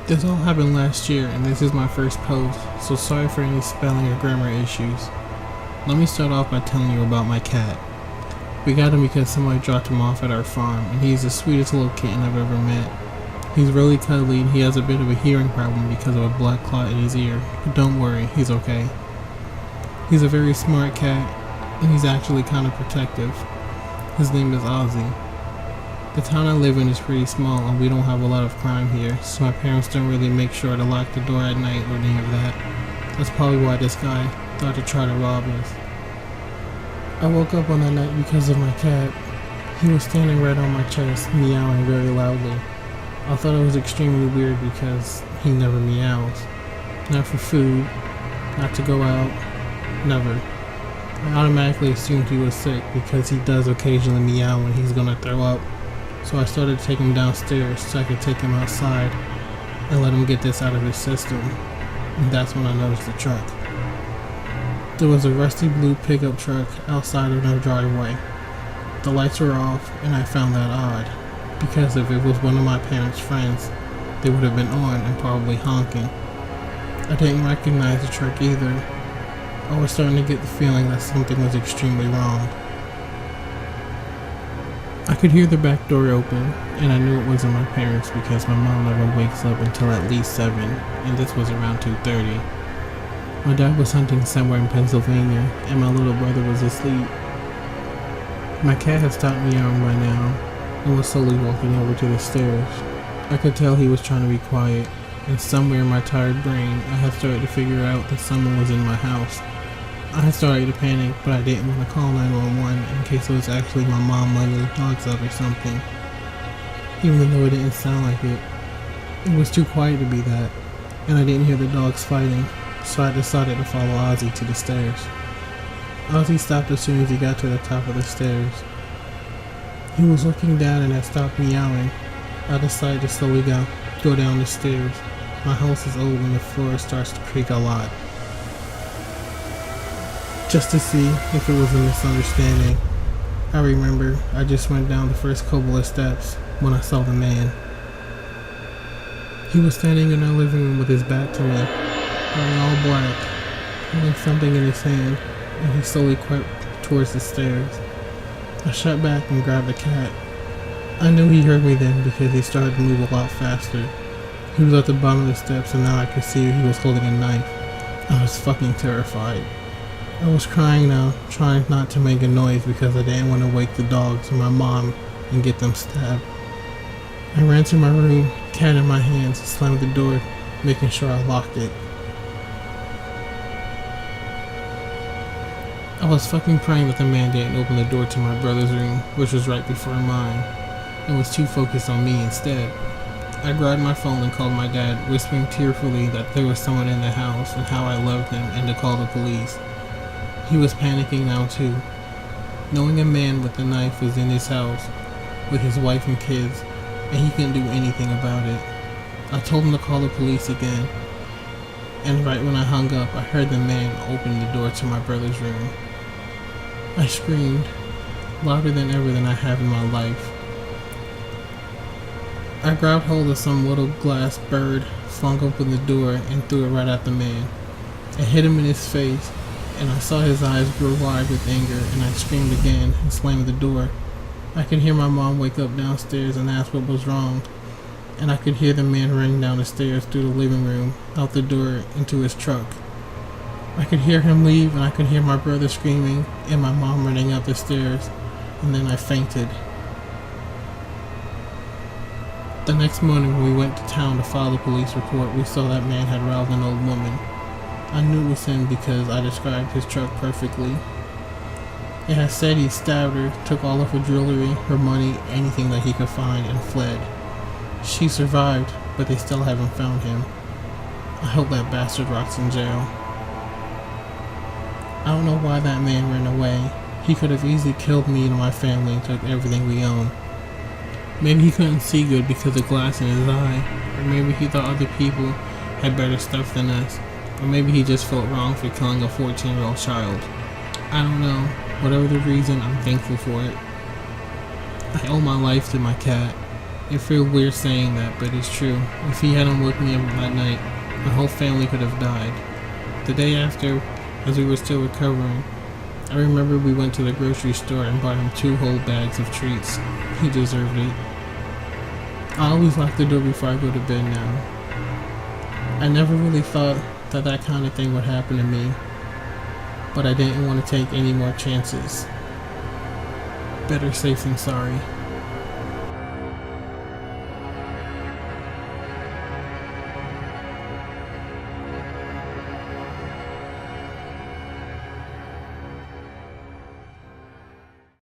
This all happened last year, and this is my first post, so sorry for any spelling or grammar issues. Let me start off by telling you about my cat. We got him because somebody dropped him off at our farm, and he's the sweetest little kitten I've ever met. He's really cuddly, and he has a bit of a hearing problem because of a black clot in his ear, but don't worry, he's okay. He's a very smart cat, and he's actually kind of protective. His name is Ozzy. The town I live in is pretty small, and we don't have a lot of crime here, so my parents don't really make sure to lock the door at night or any of that. That's probably why this guy thought to try to rob us. I woke up on that night because of my cat. He was standing right on my chest, meowing very loudly. I thought it was extremely weird because he never meows. Not for food, not to go out, never. I automatically assumed he was sick because he does occasionally meow when he's gonna throw up. So I started to take him downstairs so I could take him outside and let him get this out of his system. And that's when I noticed the truck. There was a rusty blue pickup truck outside of our driveway. The lights were off, and I found that odd, because if it was one of my parents' friends, they would have been on and probably honking. I didn't recognize the truck either. I was starting to get the feeling that something was extremely wrong. I could hear the back door open, and I knew it wasn't my parents because my mom never wakes up until at least 7, and this was around 2:30. My dad was hunting somewhere in Pennsylvania, and my little brother was asleep. My cat had stopped meowing by now, and was slowly walking over to the stairs. I could tell he was trying to be quiet, and somewhere in my tired brain, I had started to figure out that someone was in my house. I had started to panic, but I didn't want to call 911 in case it was actually my mom letting the dogs out or something. Even though it didn't sound like it. It was too quiet to be that, and I didn't hear the dogs fighting, so I decided to follow Ozzy to the stairs. Ozzy stopped as soon as he got to the top of the stairs. He was looking down and had stopped meowing. I decided to slowly go down the stairs. My house is old and the floor starts to creak a lot. Just to see if it was a misunderstanding. I remember I just went down the first couple of steps when I saw the man. He was standing in our living room with his back to me, wearing all black, holding something in his hand, and he slowly crept towards the stairs. I shot back and grabbed the cat. I knew he heard me then because he started to move a lot faster. He was at the bottom of the steps and now I could see he was holding a knife. I was fucking terrified. I was crying now, trying not to make a noise because I didn't want to wake the dogs or my mom and get them stabbed. I ran to my room, cat in my hands, slammed the door, making sure I locked it. I was fucking praying that the man didn't open the door to my brother's room, which was right before mine, and was too focused on me instead. I grabbed my phone and called my dad, whispering tearfully that there was someone in the house and how I loved him and to call the police. He was panicking now too, knowing a man with a knife was in his house with his wife and kids, and he couldn't do anything about it. I told him to call the police again, and right when I hung up, I heard the man open the door to my brother's room. I screamed, louder than ever than I have in my life. I grabbed hold of some little glass bird, flung open the door, and threw it right at the man. It hit him in his face, and I saw his eyes grow wide with anger, and I screamed again and slammed the door. I could hear my mom wake up downstairs and ask what was wrong, and I could hear the man running down the stairs through the living room, out the door, into his truck. I could hear him leave, and I could hear my brother screaming, and my mom running up the stairs, and then I fainted. The next morning when we went to town to file the police report, we saw that man had robbed an old woman. I knew it was him because I described his truck perfectly. It had said he stabbed her, took all of her jewelry, her money, anything that he could find, and fled. She survived, but they still haven't found him. I hope that bastard rots in jail. I don't know why that man ran away. He could have easily killed me and my family and took everything we own. Maybe he couldn't see good because of glass in his eye, or maybe he thought other people had better stuff than us, or maybe he just felt wrong for killing a 14-year-old child. I don't know. Whatever the reason, I'm thankful for it. I owe my life to my cat. It feels weird saying that, but it's true. If he hadn't woke me up that night, my whole family could have died. The day after, as we were still recovering, I remember we went to the grocery store and bought him 2 whole bags of treats. He deserved it. I always lock the door before I go to bed now. I never really thought that that kind of thing would happen to me, but I didn't want to take any more chances. Better safe than sorry.